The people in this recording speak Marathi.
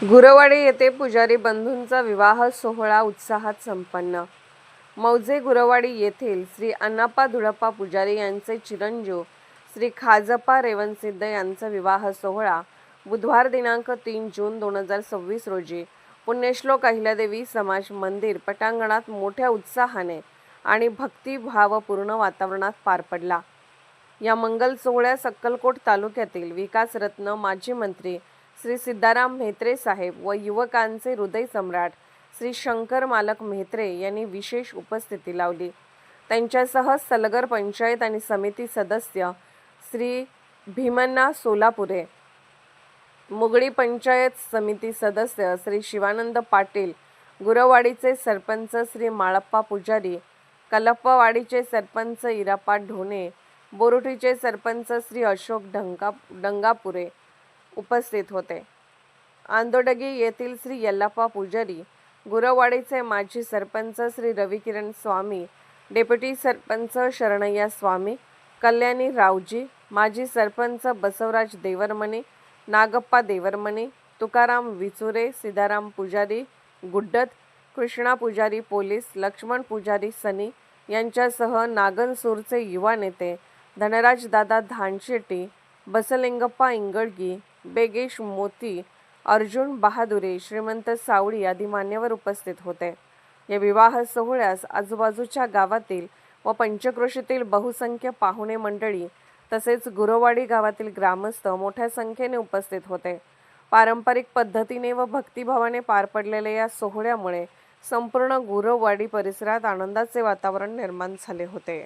गुरवाडी येथे पुजारी बंधूंचा विवाह सोहळा उत्साहात संपन्न। मौजे गुरवाडी येथील श्री अण्णाप्पा धुळप्पा पुजारी यांचे चिरंजीव श्री खाजप्पा रेवणसिद्ध यांचा विवाह सोहळा बुधवार दिनांक 3 जून 2026 रोजी पुण्यश्लोक अहिल्यादेवी समाज मंदिर पटांगणात मोठ्या उत्साहाने आणि भक्तिभावपूर्ण वातावरणात पार पडला। या मंगल सोहळ्यास अक्कलकोट तालुक्यातील विकासरत्न माजी मंत्री श्री सिद्धाराम म्हेत्रे साहेब व युवकांचे हृदय सम्राट श्री शंकर मालक म्हेत्रे यांनी विशेष उपस्थिती लावली। त्यांच्यासह सलगर पंचायत आणि समिती सदस्य श्री भीमण्णा सोलापुरे, मुगडी पंचायत समिती सदस्य श्री शिवानंद पाटील, गुरवाडीचे सरपंच श्री माळप्पा पुजारी, कलप्पवाडीचे सरपंच इराप्पा ढोणे, बोरुटीचे सरपंच श्री अशोक डंगापुरे उपस्थित होते। आंदोडगी येथील श्री यल्लाप्पा पुजारी, गुरवाडीचे माजी सरपंच श्री रविकिरण स्वामी, डेप्युटी सरपंच शरणय्या स्वामी, कल्याणी रावजी, माजी सरपंच बसवराज देवरमने, नागप्पा देवरमने, तुकाराम विचुरे, सीताराम पुजारी गुड्डत, कृष्णा पुजारी पोलीस, लक्ष्मण पुजारी सनी यांच्यासह नागनसूरचे युवा नेते धनराज दादा धानशेट्टी, बसलिंगप्पा इंगळगी, बेगेश मोती, अर्जुन बहादुरे, श्रीमंत सावळी आदी मान्यवर उपस्थित होते। या विवाह सोहळ्यास आजूबाजूच्या गावातील व पंचक्रोशीतील बहुसंख्य पाहुणे मंडळी तसेच गुरवाडी गावातील ग्रामस्थ मोठ्या संख्येने उपस्थित होते। पारंपरिक पद्धतीने व भक्तिभावाने पार पडलेल्या या सोहळ्यामुळे संपूर्ण गुरवाडी परिसरात आनंदाचे वातावरण निर्माण झाले होते।